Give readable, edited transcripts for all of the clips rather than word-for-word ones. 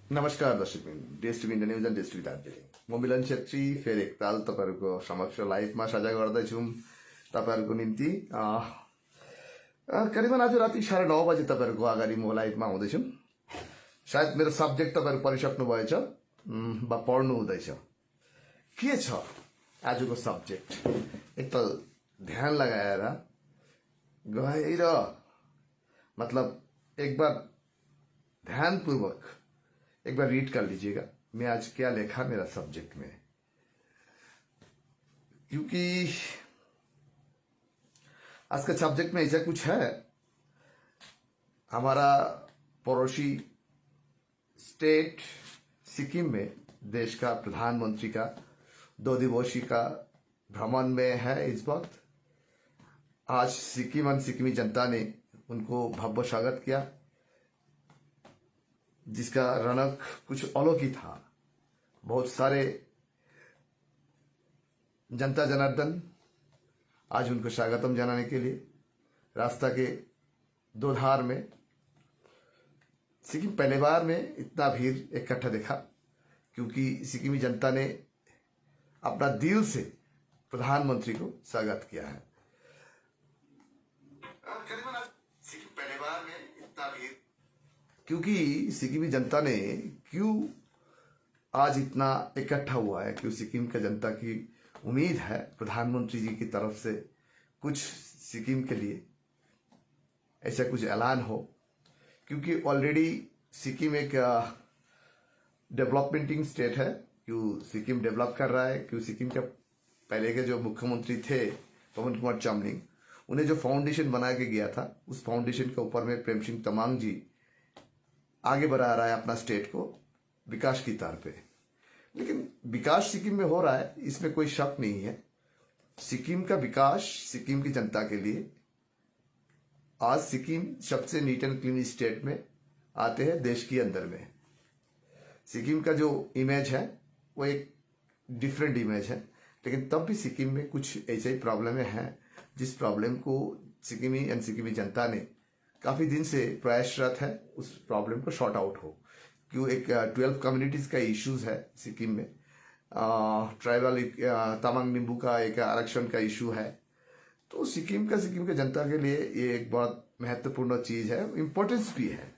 नमस्कार दर्शकबिन DSTV India news and DSTV Darjeeling म मिलन छेत्री फेरि एकताल तपाईँहरूको समक्ष लाइभमा साझा गर्दैछु तपाईँहरूको निम्ति करिबन आज राति 9:30 बजे तपाईँहरूको अगाडि म लाइभमा हुँदैछु। सायद मेरो सब्जेक्ट तपाईँहरू पढिसक्नु भएछ वा पढ्नु हुँदैछ। के छ आजको सब्जेक्ट एकताल ध्यान लगाएर गएर मतलब एक बार ध्यानपूर्वक एक बार रीड कर लीजिएगा मैं आज क्या लिखा मेरा सब्जेक्ट में, क्योंकि आज का सब्जेक्ट में ऐसा कुछ है। हमारा पड़ोसी स्टेट सिक्किम में देश का प्रधानमंत्री का 2 दिवसीय का भ्रमण में है इस वक्त। आज सिक्किम और सिक्किमी जनता ने उनको भव्य स्वागत किया, जिसका रौनक कुछ अलग ही था। बहुत सारे जनता जनार्दन आज उनको स्वागतम जनाने के लिए रास्ता के दो धार में सिक्किम पहले बार में इतना भीड़ इकट्ठा देखा, क्योंकि सिक्किमी जनता ने अपना दिल से प्रधानमंत्री को स्वागत किया है। सिक्किम पहले बार में इतना भीड़, क्योंकि सिक्किमी जनता ने क्यों आज इतना इकट्ठा हुआ है, क्यों सिक्किम का जनता की उम्मीद है प्रधानमंत्री जी की तरफ से कुछ सिक्किम के लिए ऐसा कुछ ऐलान हो, क्योंकि ऑलरेडी सिक्किम एक डेवलपमेंटिंग स्टेट है। क्यों सिक्किम डेवलप कर रहा है, क्यों सिक्किम का पहले के जो मुख्यमंत्री थे पवन कुमार चामलिंग, उन्हें जो फाउंडेशन बना के गया था उस फाउंडेशन के ऊपर में प्रेम सिंह तमांग जी आगे बढ़ा रहा है अपना स्टेट को विकास की तार पे। लेकिन विकास सिक्किम में हो रहा है, इसमें कोई शक नहीं है। सिक्किम का विकास सिक्किम की जनता के लिए आज सिक्किम सबसे नीट एंड क्लीन स्टेट में आते हैं देश के अंदर में। सिक्किम का जो इमेज है वो एक डिफरेंट इमेज है, लेकिन तब भी सिक्किम में कुछ ऐसे ही प्रॉब्लम हैं जिस प्रॉब्लम को सिक्किमी एंड सिक्किमी जनता ने काफी दिन से प्रयासरत है उस प्रॉब्लम को शॉर्ट आउट हो। क्यों एक 12 कम्युनिटीज का इश्यूज है सिक्किम में, ट्राइबल तमांग निम्बू का एक आरक्षण का इशू है। तो सिक्किम का जनता के लिए ये एक बहुत महत्वपूर्ण चीज है, इम्पोर्टेंस भी है।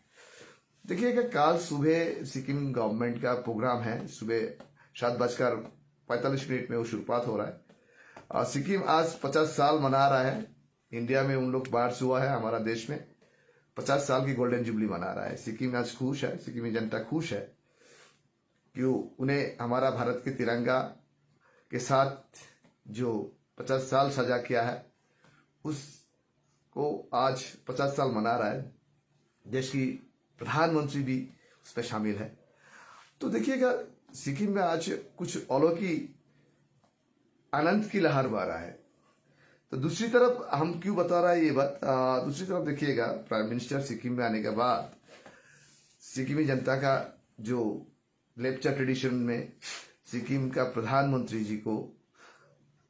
देखिएगा कल सुबह सिक्किम गवर्नमेंट का प्रोग्राम है, सुबह 7:45 में वो शुरुआत हो रहा है। सिक्किम आज 50 साल मना रहा है। इंडिया में उन लोग बाहर से हुआ है, हमारा देश में 50 साल की गोल्डन जुबली मना रहा है। सिक्किम आज खुश है, सिक्किमी जनता खुश है, क्यों उन्हें हमारा भारत के तिरंगा के साथ जो 50 साल सजा किया है उसको आज 50 साल मना रहा है। देश की प्रधानमंत्री भी उस पर शामिल है। तो देखिएगा सिक्किम में आज कुछ अलौकिक आनंद की लहर बह रहा है। तो दूसरी तरफ हम क्यों बता रहा है ये बात, दूसरी तरफ देखिएगा प्राइम मिनिस्टर सिक्किम में आने के बाद सिक्किमी जनता का जो लेप्चा ट्रेडिशन में सिक्किम का प्रधानमंत्री जी को,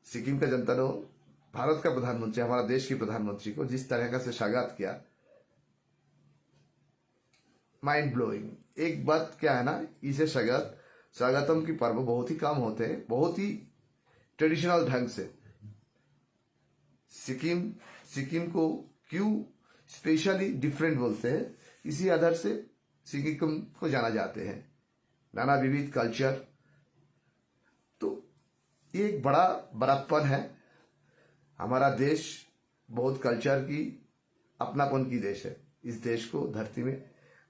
सिक्किम का जनता ने भारत का प्रधानमंत्री, हमारा देश के प्रधानमंत्री को जिस तरह का से स्वागत किया, माइंड ब्लोइंग। एक बात क्या है ना, इसे स्वागतम की पर्व बहुत ही कम होते हैं, बहुत ही ट्रेडिशनल ढंग से। सिक्किम को क्यों स्पेशली डिफरेंट बोलते हैं, इसी आधार से सिक्किम को जाना जाते हैं, नाना विविध कल्चर। तो ये एक बड़ा बड़प्पन है। हमारा देश बहुत कल्चर की अपनापन की देश है। इस देश को धरती में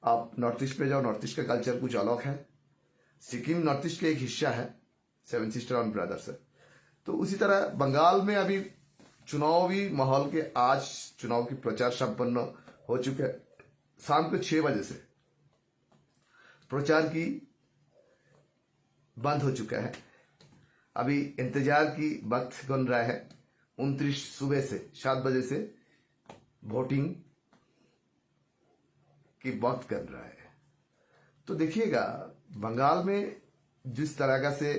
आप नॉर्थ ईस्ट पे जाओ, नॉर्थ ईस्ट का कल्चर कुछ अलग है। सिक्किम नॉर्थ ईस्ट का एक हिस्सा है, 7 सिस्टर एंड ब्रदर्स है। तो उसी तरह बंगाल में अभी चुनावी माहौल के आज चुनाव की प्रचार संपन्न हो चुके हैं। शाम को 6 बजे से प्रचार की बंद हो चुका है। अभी इंतजार की वक्त बन रहा है। 29 सुबह से 7 बजे से वोटिंग की वक्त कर रहा है। तो देखिएगा बंगाल में जिस तरह का से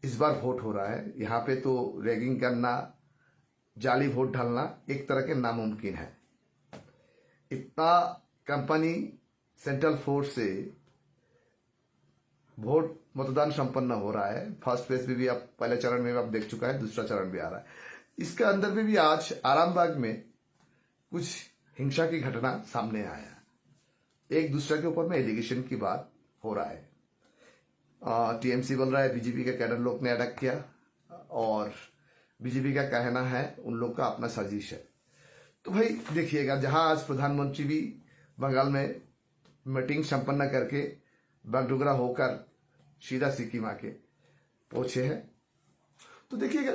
इस बार वोट हो रहा है, यहाँ पे तो रैगिंग करना, जाली वोट डालना एक तरह के नामुमकिन है। इतना कंपनी सेंट्रल फोर्स से वोट मतदान संपन्न हो रहा है। फर्स्ट फेज में भी आप पहले चरण में भी आप देख चुका है, दूसरा चरण भी आ रहा है। इसके अंदर में भी आज आरामबाग में कुछ हिंसा की घटना सामने आया, एक दूसरे के ऊपर में एलिगेशन की बात हो रहा है। टीएमसी बोल रहा है बीजेपी के कैडर लोग ने अटैक किया, और बीजेपी का कहना है उन लोग का अपना साजिश है। तो भाई देखिएगा, जहां आज प्रधानमंत्री भी बंगाल में मीटिंग संपन्न करके बागडोगरा होकर सीधा सिक्किम आके पहुंचे हैं, तो देखिएगा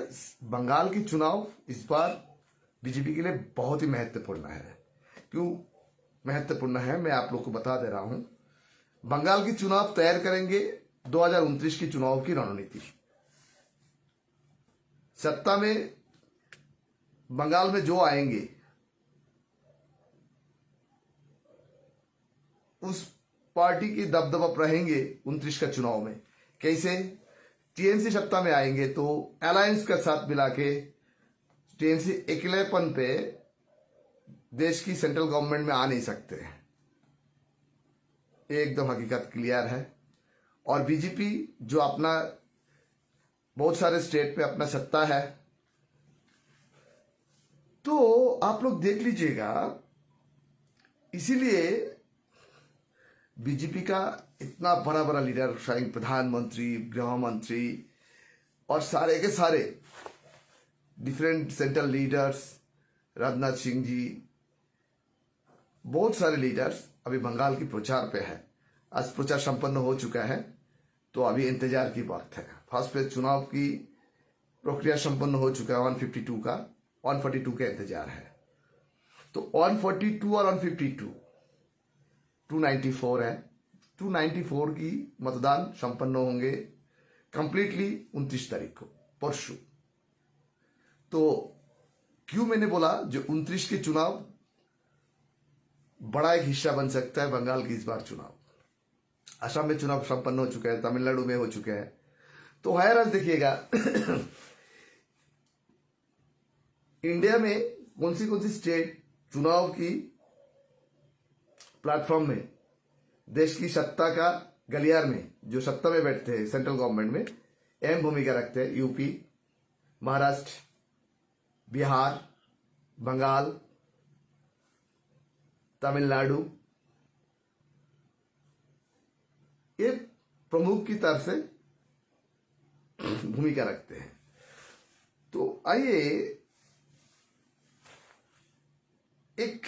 बंगाल की चुनाव इस बार बीजेपी के लिए बहुत ही महत्वपूर्ण है। क्यों महत्वपूर्ण है, मैं आप लोग को बता दे रहा हूं। बंगाल की चुनाव तैयार करेंगे 2029 की चुनाव की रणनीति। सत्ता में बंगाल में जो आएंगे उस पार्टी की दबदबा रहेंगे 29 का चुनाव में। कैसे? टीएमसी सत्ता में आएंगे तो अलायंस का साथ मिला के टीएमसी अकेलेपन पे देश की सेंट्रल गवर्नमेंट में आ नहीं सकते, एकदम हकीकत क्लियर है। और बीजेपी जो अपना बहुत सारे स्टेट पे अपना सत्ता है, तो आप लोग देख लीजिएगा, इसीलिए बीजेपी का इतना बड़ा बड़ा लीडर, स्वयं प्रधानमंत्री, गृह मंत्री और सारे के सारे different central leaders, Rajnath Singh ji, बहुत सारे लीडर्स अभी बंगाल की प्रचार पे है। आज प्रचार संपन्न हो चुका है, तो अभी इंतजार की बात है। फर्स्ट फेज चुनाव की प्रक्रिया संपन्न हो चुका है, 152 का 142 का इंतजार है। तो 142 और 152 294 है। 294 की मतदान संपन्न होंगे कंप्लीटली 29 तारीख को, परसों। तो क्यों मैंने बोला जो 29 के चुनाव बड़ा एक हिस्सा बन सकता है बंगाल की इस बार चुनाव। असम में चुनाव संपन्न हो चुका है, तमिलनाडु में हो चुका है। तो है आज देखिएगा इंडिया में कौन सी स्टेट चुनाव की प्लेटफॉर्म में देश की सत्ता का गलियार में जो सत्ता में बैठते हैं सेंट्रल गवर्नमेंट में अहम भूमिका रखते हैं। यूपी, महाराष्ट्र, बिहार, बंगाल, तमिलनाडु, ये प्रमुख की तरफ से भूमिका रखते हैं। तो आइए, एक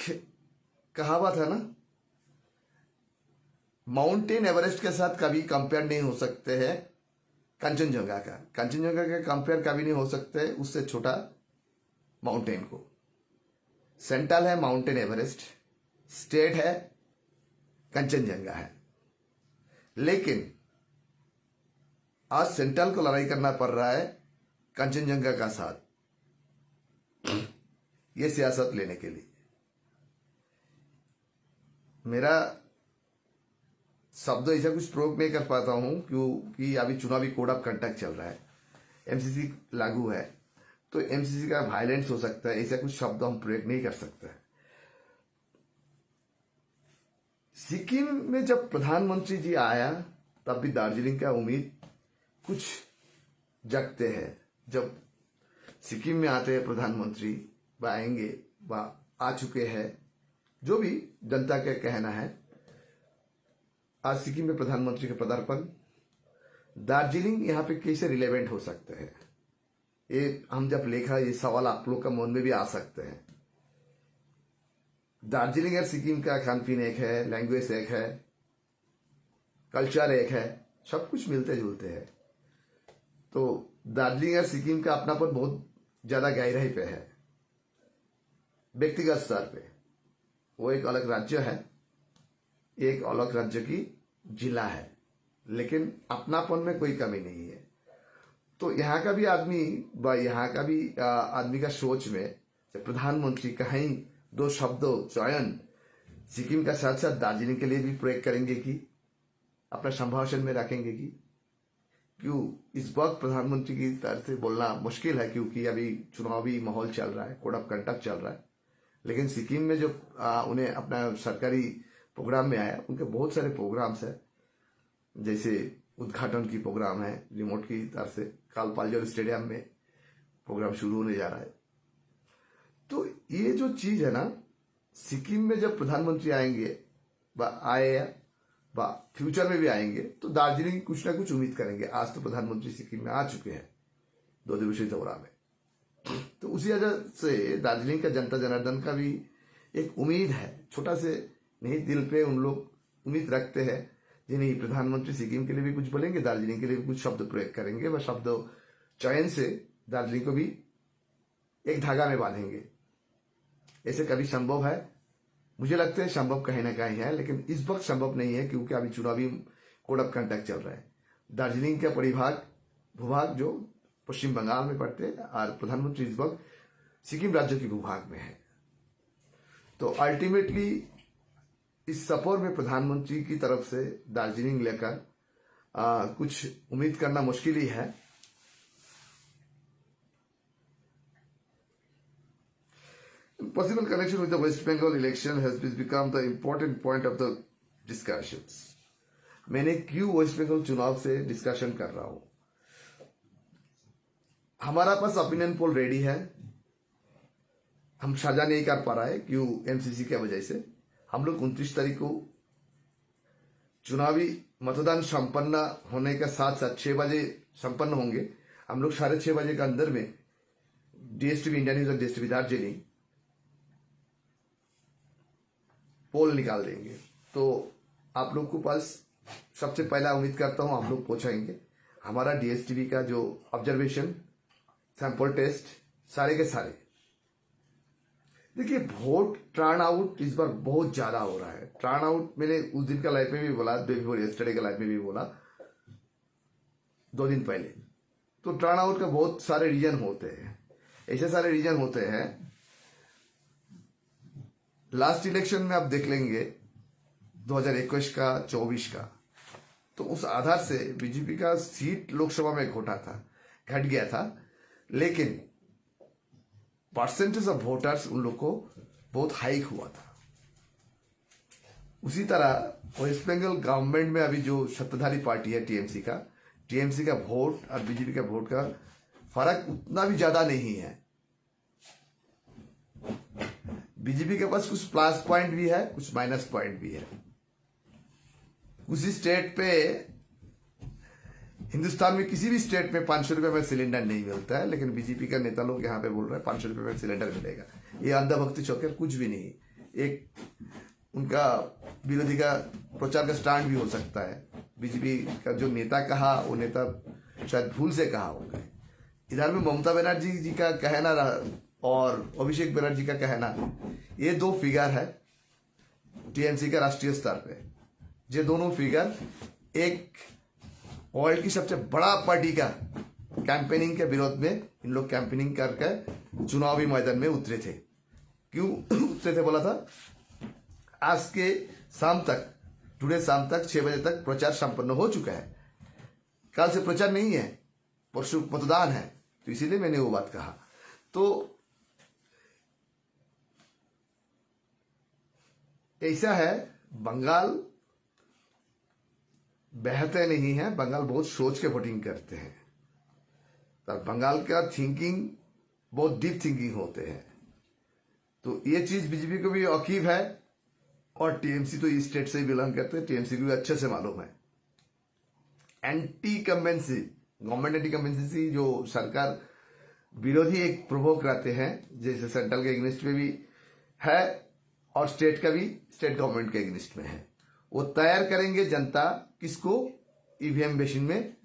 कहावत है ना, माउंटेन एवरेस्ट के साथ कभी कंपेयर नहीं हो सकते हैं कंचनजंगा का। कंचनजंगा का कंपेयर कभी नहीं हो सकते उससे छोटा माउंटेन को। सेंट्रल है माउंटेन एवरेस्ट, स्टेट है कंचनजंगा है, लेकिन आज सेंट्रल को लड़ाई करना पड़ रहा है कंचनजंगा का साथ, ये सियासत लेने के लिए। मेरा शब्द ऐसा कुछ प्रयोग नहीं कर पाता हूं क्योंकि अभी चुनावी कोड ऑफ कंडक्ट चल रहा है, एमसीसी लागू है, तो एमसीसी का वायलेंस हो सकता है, ऐसा कुछ शब्द हम प्रयोग नहीं कर सकते। सिक्किम में जब प्रधानमंत्री जी आया तब भी दार्जिलिंग का उम्मीद कुछ जगते हैं। जब सिक्किम में आते हैं प्रधानमंत्री, वह आएंगे, वह आ चुके हैं, जो भी जनता का कहना है। आज सिक्किम में प्रधानमंत्री का पदार्पण, दार्जिलिंग यहाँ पे कैसे रिलेवेंट हो सकते हैं, ये हम जब लेखा, ये सवाल आप लोग का मन में भी आ सकते हैं। दार्जिलिंग और सिक्किम का खान पीन एक है, लैंग्वेज एक है, कल्चर एक है, सब कुछ मिलते जुलते हैं। तो दार्जिलिंग और सिक्किम का अपनापन बहुत ज्यादा गहराई पे है। व्यक्तिगत स्तर पे वो एक अलग राज्य है, एक अलग राज्य की जिला है, लेकिन अपनापन में कोई कमी नहीं है। तो यहाँ का भी आदमी यहाँ का भी आदमी का सोच में प्रधानमंत्री कहीं दो शब्दों चयन सिक्किम का साथ साथ दार्जिलिंग के लिए भी प्रयोग करेंगे कि अपना संभाषण में रखेंगे कि क्यों इस वक्त प्रधानमंत्री की तरफ से बोलना मुश्किल है, क्योंकि अभी चुनावी माहौल चल रहा है, कोड ऑफ कंडक्ट चल रहा है। लेकिन सिक्किम में जो उन्हें अपना सरकारी प्रोग्राम में आया, उनके बहुत सारे प्रोग्राम्स है, जैसे उद्घाटन की प्रोग्राम है रिमोट की तरफ से, काल पालजोर स्टेडियम में प्रोग्राम शुरू होने जा रहा है। तो ये जो चीज है ना, सिक्किम में जब प्रधानमंत्री आएंगे आए या फ्यूचर में भी आएंगे तो दार्जिलिंग कुछ ना कुछ उम्मीद करेंगे। आज तो प्रधानमंत्री सिक्किम में आ चुके हैं 2 दिवसीय दौरा में, तो उसी वजह से दार्जिलिंग का जनता जनार्दन का भी एक उम्मीद है, छोटा से नहीं दिल पे उन लोग उम्मीद रखते हैं कि नहीं प्रधानमंत्री सिक्किम के लिए भी कुछ बोलेंगे, दार्जिलिंग के लिए भी कुछ शब्द प्रयोग करेंगे, वह शब्द चयन से दार्जिलिंग को भी एक धागा में बांधेंगे। ऐसे कभी संभव है? मुझे लगता है संभव कहीं ना कहीं है, लेकिन इस वक्त संभव नहीं है क्योंकि अभी चुनावी कोड ऑफ कंडक्ट चल रहा है। दार्जिलिंग का भूभाग जो पश्चिम बंगाल में पड़ते हैं और प्रधानमंत्री इस वक्त सिक्किम राज्य के भूभाग में है। तो अल्टीमेटली इस सफर में प्रधानमंत्री की तरफ से दार्जिलिंग लेकर कुछ उम्मीद करना मुश्किल ही है। Possible connection with the West Bengal election has become the important point of the discussions. मैंने क्यों वेस्ट बंगाल चुनाव से डिस्कशन कर रहा हूं? हमारा पास ओपिनियन पोल रेडी है, हम साझा नहीं कर पा रहा है क्यों? एमसीसी की वजह से हम लोग 29 तारीख को चुनावी मतदान संपन्न होने के साथ साथ 6 बजे संपन्न होंगे। हम लोग 6:30 बजे के अंदर में डीएसटीवी इंडिया न्यूज और डीएसटीवी दार्जिलिंग पोल निकाल देंगे। तो आप लोग को पास सबसे पहला उम्मीद करता हूं आप लोग पहुंचाएंगे हमारा डीएसटीवी का जो ऑब्जर्वेशन सैंपल टेस्ट सारे के सारे। देखिए वोट टर्न आउट इस बार बहुत ज्यादा हो रहा है। टर्न आउट मैंने उस दिन का लाइव में भी बोला, यस्टरडे का लाइव में भी बोला 2 दिन पहले। तो टर्न आउट का बहुत सारे रीजन होते हैं, ऐसे सारे रीजन होते हैं। लास्ट इलेक्शन में आप देख लेंगे 2021 का 24 का, तो उस आधार से बीजेपी का सीट लोकसभा में घट गया था, लेकिन परसेंटेज ऑफ वोटर्स उन लोग को बहुत हाइक हुआ था। उसी तरह वेस्ट बंगाल गवर्नमेंट में अभी जो सत्ताधारी पार्टी है टीएमसी का वोट और बीजेपी का वोट का फर्क उतना भी ज्यादा नहीं है। बीजेपी के पास कुछ प्लस पॉइंट भी है, कुछ माइनस पॉइंट भी है। उसी स्टेट पे, हिंदुस्तान में किसी भी स्टेट में 500 रुपए में सिलेंडर नहीं मिलता है, लेकिन बीजेपी का नेता लोग यहाँ पे बोल रहे हैं 500 रुपए में सिलेंडर मिलेगा। ये अंधाभक्ति चौकर कुछ भी नहीं, एक उनका विरोधी का प्रचार का स्टैंड भी हो सकता है। बीजेपी का जो नेता कहा वो नेता शायद भूल से कहा होगा। इधर में ममता बनर्जी जी का कहना और अभिषेक बनर्जी का कहना, ये 2 फिगर है टीएमसी का राष्ट्रीय स्तर पे। ये दोनों फिगर एक वर्ल्ड की सबसे बड़ा पार्टी का कैंपेनिंग के विरोध में इन लोग कैंपेनिंग करके चुनावी मैदान में उतरे थे। क्यों उतरे थे बोला था? आज के शाम तक, टुडे शाम तक 6 बजे तक प्रचार संपन्न हो चुका है। कल से प्रचार नहीं है, परसों मतदान है, तो इसीलिए मैंने वो बात कहा। तो ऐसा है, बंगाल बहते नहीं है, बंगाल बहुत सोच के वोटिंग करते हैं। तो बंगाल का थिंकिंग बहुत डीप थिंकिंग होते हैं। तो ये चीज बीजेपी को भी औकीफ है और टीएमसी तो इस स्टेट से ही बिलोंग करते हैं, टीएमसी को भी अच्छे से मालूम है। एंटी कम्बेंसी, गवर्नमेंट एंटी कम्बेंसी जो सरकार विरोधी एक प्रवोक रहते हैं, जैसे सेंट्रल के अगेंस्ट में भी है और स्टेट का भी, स्टेट गवर्नमेंट के अगेंस्ट में है। वो तैयार करेंगे जनता किसको, ईवीएम मशीन में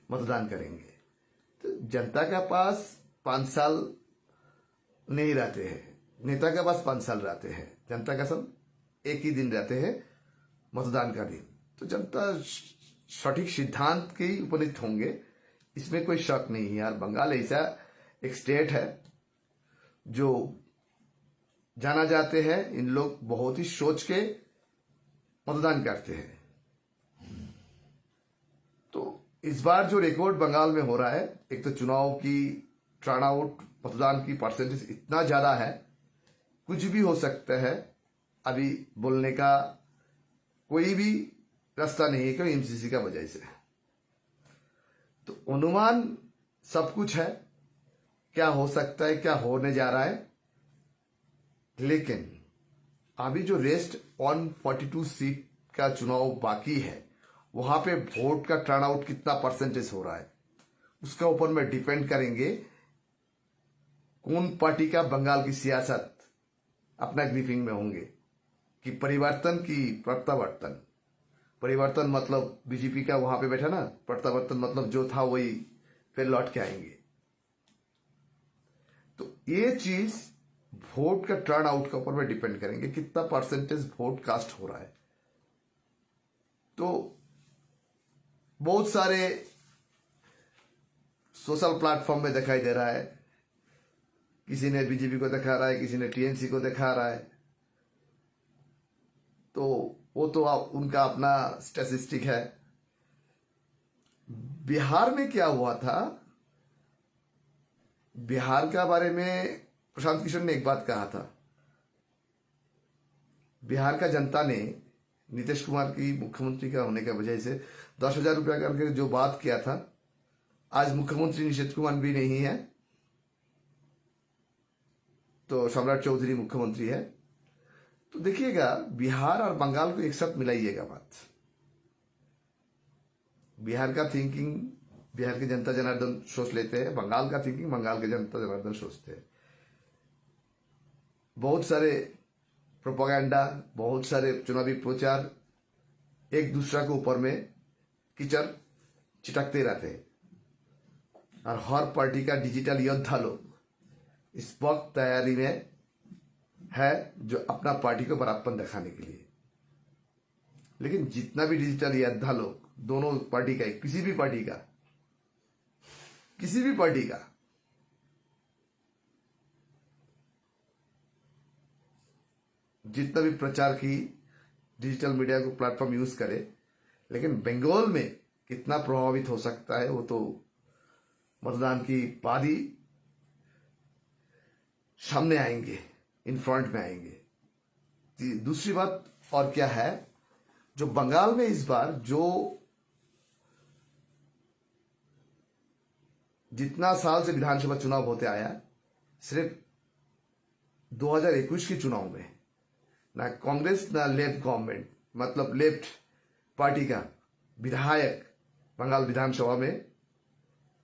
मतदान करेंगे। तो जनता के पास 5 साल नहीं रहते हैं, नेता के पास 5 साल रहते हैं, जनता का सब एक ही दिन रहते हैं, मतदान का दिन। तो जनता सटीक सिद्धांत के ही उपनीत होंगे, इसमें कोई शक नहीं है। यार बंगाल ऐसा एक स्टेट है जो जाना जाते हैं, इन लोग बहुत ही सोच के मतदान करते हैं। तो इस बार जो रिकॉर्ड बंगाल में हो रहा है, एक तो चुनाव की टर्न आउट, मतदान की परसेंटेज इतना ज्यादा है, कुछ भी हो सकता है। अभी बोलने का कोई भी रास्ता नहीं है, क्यों? एमसीसी का वजह से। तो अनुमान सब कुछ है, क्या हो सकता है, क्या होने जा रहा है, लेकिन अभी जो रेस्ट 142 सीट का चुनाव बाकी है, वहां पे वोट का टर्नआउट कितना परसेंटेज हो रहा है, उसका ऊपर में डिपेंड करेंगे कौन पार्टी का बंगाल की सियासत अपना ग्रिपिंग में होंगे, कि परिवर्तन की प्रत्यावर्तन। परिवर्तन मतलब बीजेपी का वहां पे बैठा ना, प्रत्यावर्तन मतलब जो था वही फिर लौट के आएंगे। तो ये चीज वोट का टर्न आउट के ऊपर में डिपेंड करेंगे, कितना परसेंटेज वोट कास्ट हो रहा है। तो बहुत सारे सोशल प्लेटफॉर्म में दिखाई दे रहा है, किसी ने बीजेपी को दिखा रहा है, किसी ने टीएमसी को दिखा रहा है। तो वो तो उनका अपना स्टैटिस्टिक है। बिहार में क्या हुआ था, बिहार का बारे में प्रशांत किशोर ने एक बात कहा था। बिहार का जनता ने नीतीश कुमार की मुख्यमंत्री का होने की वजह से 10,000 रुपया करके जो बात किया था, आज मुख्यमंत्री नीतीश कुमार भी नहीं है, तो सम्राट चौधरी मुख्यमंत्री है। तो देखिएगा, बिहार और बंगाल को एक साथ मिलाइएगा बात। बिहार का थिंकिंग बिहार के जनता जनार्दन सोच लेते हैं, बंगाल का थिंकिंग बंगाल के जनता जनार्दन सोचते हैं। बहुत सारे प्रोपेगेंडा, बहुत सारे चुनावी प्रचार एक दूसरा के ऊपर में कीचड़ चिटकते रहते हैं, और हर पार्टी का डिजिटल योद्धा लोग इस वक्त तैयारी में है जो अपना पार्टी को बड़ापन दिखाने के लिए। लेकिन जितना भी डिजिटल योद्धा लोग दोनों पार्टी का, किसी भी पार्टी का जितना भी प्रचार की डिजिटल मीडिया को प्लेटफॉर्म यूज करे, लेकिन बंगाल में कितना प्रभावित हो सकता है वो तो मतदान की बाद ही सामने आएंगे, इन फ्रंट में आएंगे। दूसरी बात और क्या है, जो बंगाल में इस बार जो जितना साल से विधानसभा चुनाव होते आया, सिर्फ 2021 के चुनाव में ना कांग्रेस ना लेफ्ट गवर्नमेंट, मतलब लेफ्ट पार्टी का विधायक बंगाल विधानसभा में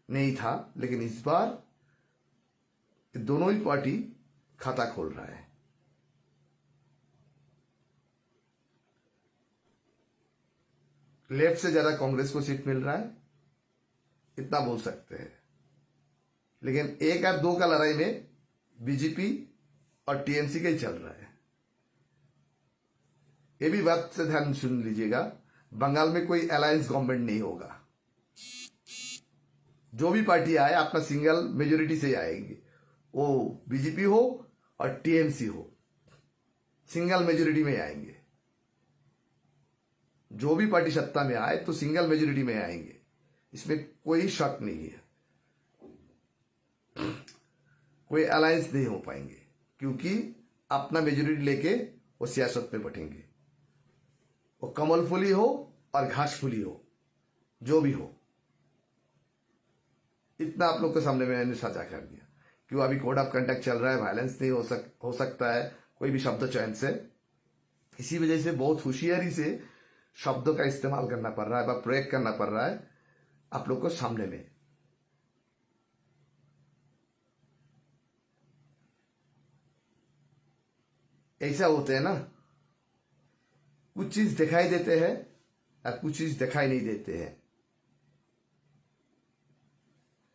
नहीं था। लेकिन इस बार दोनों ही पार्टी खाता खोल रहा है। लेफ्ट से ज्यादा कांग्रेस को सीट मिल रहा है, इतना बोल सकते हैं। लेकिन 1 और 2 का लड़ाई में बीजेपी और टीएमसी का ही चल रहा है। ये भी बात से ध्यान सुन लीजिएगा, बंगाल में कोई अलायंस गवर्नमेंट नहीं होगा। जो भी पार्टी आए अपना सिंगल मेजोरिटी से आएंगे, वो बीजेपी हो और टीएमसी हो, सिंगल मेजोरिटी में आएंगे। जो भी पार्टी सत्ता में आए तो सिंगल मेजोरिटी में आएंगे, इसमें कोई शक नहीं है। कोई अलायंस नहीं हो पाएंगे, क्योंकि अपना मेजोरिटी लेके वो सियासत में बैठेंगे। वो कमल फूली हो और घास फूली हो, जो भी हो। इतना आप लोग के सामने मैंने साझा कर दिया। क्यों अभी कोड ऑफ कंडक्ट चल रहा है, वायलेंस नहीं हो सकता है कोई भी शब्द चयन से। इसी वजह से बहुत होशियारी से शब्दों का इस्तेमाल करना पड़ रहा है, प्रयोग करना पड़ रहा है आप लोग को सामने में। ऐसा होते हैं ना, कुछ चीज दिखाई देते हैं और कुछ चीज दिखाई नहीं देते हैं।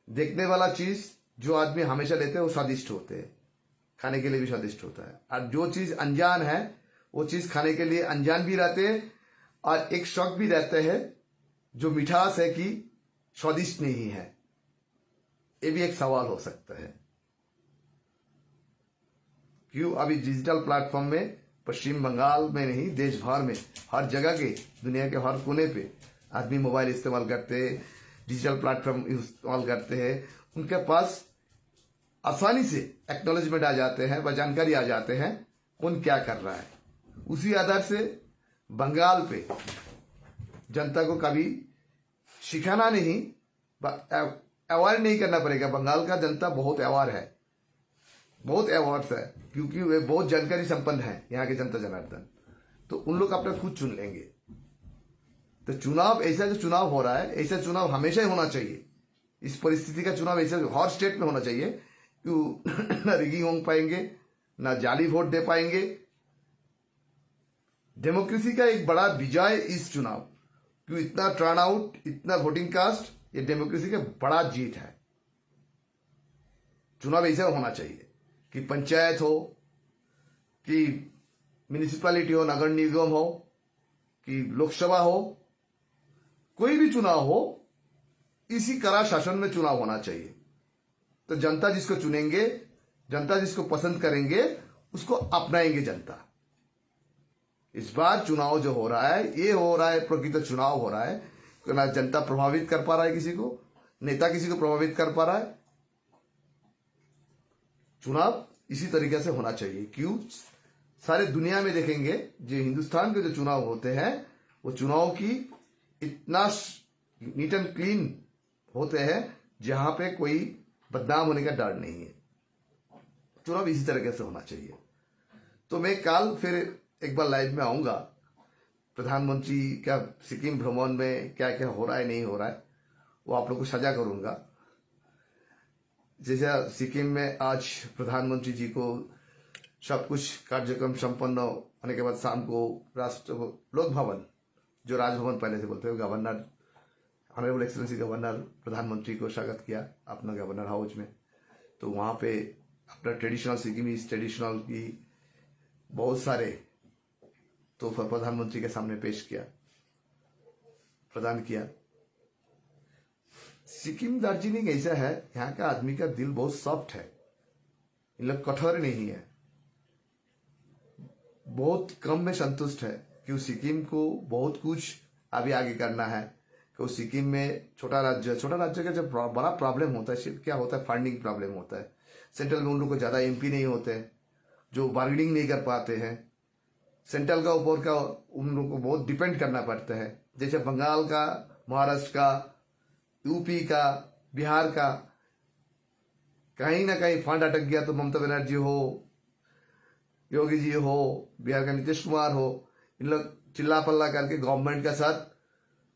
देखने वाला चीज जो आदमी हमेशा लेते हैं वो स्वादिष्ट होते हैं, खाने के लिए भी स्वादिष्ट होता है। और जो चीज अनजान है वो चीज खाने के लिए अनजान भी रहते हैं, और एक शौक भी रहते हैं जो मिठास है कि स्वादिष्ट नहीं है। ये भी एक सवाल हो सकता है। क्यों अभी डिजिटल प्लेटफॉर्म में पश्चिम बंगाल में नहीं, देश भर में हर जगह के, दुनिया के हर कोने पे आदमी मोबाइल इस्तेमाल करते हैं, डिजिटल प्लेटफॉर्म इस्तेमाल करते हैं। उनके पास आसानी से एक्नॉलेजमेंट आ जाते हैं व जानकारी आ जाते हैं कौन क्या कर रहा है। उसी आधार से बंगाल पे जनता को कभी सिखाना नहीं, अवेयर नहीं करना पड़ेगा। बंगाल का जनता बहुत अवेयर है, बहुत अवेयर है, क्योंकि वे बहुत जानकारी संपन्न है यहाँ के जनता जनार्दन। तो उन लोग अपना खुद चुन लेंगे। तो चुनाव, ऐसा जो चुनाव हो रहा है, ऐसा चुनाव हमेशा ही होना चाहिए। इस परिस्थिति का चुनाव ऐसा हर स्टेट में होना चाहिए कि ना रिगिंग हो पाएंगे, ना जाली वोट दे पाएंगे। डेमोक्रेसी का एक बड़ा विजय इस चुनाव, क्यों इतना टर्न आउट, इतना वोटिंग कास्ट, ये डेमोक्रेसी का बड़ा जीत है। चुनाव ऐसा होना चाहिए कि पंचायत हो, कि म्यूनिसिपैलिटी हो, नगर निगम हो, कि लोकसभा हो, कोई भी चुनाव हो, इसी कड़ा शासन में चुनाव होना चाहिए। तो जनता जिसको चुनेंगे, जनता जिसको पसंद करेंगे, उसको अपनाएंगे जनता। इस बार चुनाव जो हो रहा है, ये हो रहा है प्रकृत चुनाव हो रहा है, ना जनता प्रभावित कर पा रहा है किसी को, नेता किसी को प्रभावित कर पा रहा है। चुनाव इसी तरीके से होना चाहिए। क्यों? सारे दुनिया में देखेंगे, जो हिंदुस्तान के जो चुनाव होते हैं, वो चुनाव की इतना नीट एंड क्लीन होते हैं, जहां पे कोई बदनाम होने का डर नहीं है। चुनाव इसी तरीके से होना चाहिए। तो मैं कल फिर एक बार लाइव में आऊंगा, प्रधानमंत्री का सिक्किम भ्रमण में क्या क्या हो रहा है, नहीं हो रहा है, वो आप लोग को साझा करूंगा। जैसे सिक्किम में आज प्रधानमंत्री जी को सब कुछ कार्यक्रम संपन्न होने के बाद शाम को राष्ट्र लोक भवन, जो राजभवन पहले से बोलते हैं, गवर्नर, ऑनरेबल एक्सलेंसी गवर्नर प्रधानमंत्री को स्वागत किया अपना गवर्नर हाउस में। तो वहाँ पे अपना ट्रेडिशनल सिक्किमी ट्रेडिशनल की बहुत सारे तोहफा प्रधानमंत्री के सामने पेश किया, प्रदान किया। सिक्किम दार्जिलिंग ऐसा है, यहाँ का आदमी का दिल बहुत सॉफ्ट है, इन लोग कठोर नहीं है, बहुत कम में संतुष्ट है। क्यों? सिक्किम को बहुत कुछ अभी आगे करना है। क्यों? सिक्किम में छोटा राज्य का जब बड़ा प्रॉब्लम होता है, क्या होता है, फंडिंग प्रॉब्लम होता है। सेंट्रल में उन लोग को ज्यादा एमपी नहीं होते हैं, जो बार्गेनिंग नहीं कर पाते हैं। सेंट्रल का ऊपर का उन लोग को बहुत डिपेंड करना पड़ता है। जैसे बंगाल का, महाराष्ट्र का, यूपी का, बिहार का, कहीं ना कहीं फंड अटक गया तो ममता बनर्जी हो, योगी जी हो, बिहार का नीतीश कुमार हो, इन लोग चिल्ला पल्ला करके गवर्नमेंट के साथ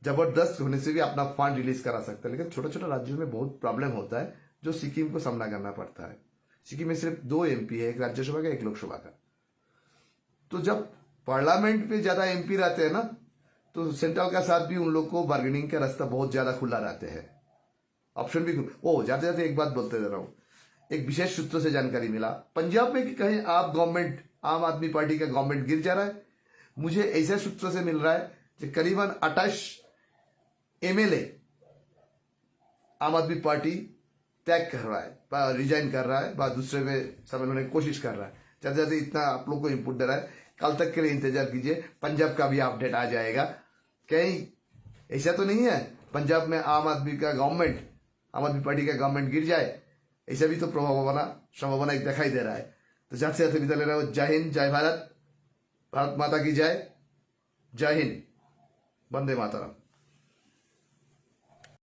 जबरदस्त होने से भी अपना फंड रिलीज करा सकते हैं। लेकिन छोटे छोटे राज्यों में बहुत प्रॉब्लम होता है, जो सिक्किम को सामना करना पड़ता है। सिक्किम में सिर्फ 2 एमपी है, एक राज्यसभा का, एक लोकसभा का। तो जब पार्लियामेंट में ज्यादा एमपी रहते हैं ना, तो सेंट्रल का साथ भी उन लोग को बार्गेनिंग का रास्ता बहुत ज्यादा खुला रहते हैं, ऑप्शन भी। जाते जाते एक बात बोलते जा रहा हूँ, एक विशेष सूत्रों से जानकारी मिला पंजाब में कि कहीं आप गवर्नमेंट, आम आदमी पार्टी का गवर्नमेंट गिर जा रहा है। मुझे ऐसे सूत्रों से मिल रहा है कि करीबन 28 एमएलए आम आदमी पार्टी त्याग कर रहा है, रिजाइन कर रहा है, दूसरे में समझने की कोशिश कर रहा है। जाते जाते इतना आप लोग को इनपुट दे रहा है, कल तक के लिए इंतजार कीजिए, पंजाब का भी अपडेट आ जाएगा। कहीं ऐसा तो नहीं है पंजाब में आम आदमी का गवर्नमेंट, आम आदमी पार्टी का गवर्नमेंट गिर जाए, ऐसा भी तो संभावना एक दिखाई दे रहा है। तो जाते जाते विदा ले रहा हूँ। जय हिंद, जय भारत, भारत माता की जय, जय हिंद, वंदे मातरम।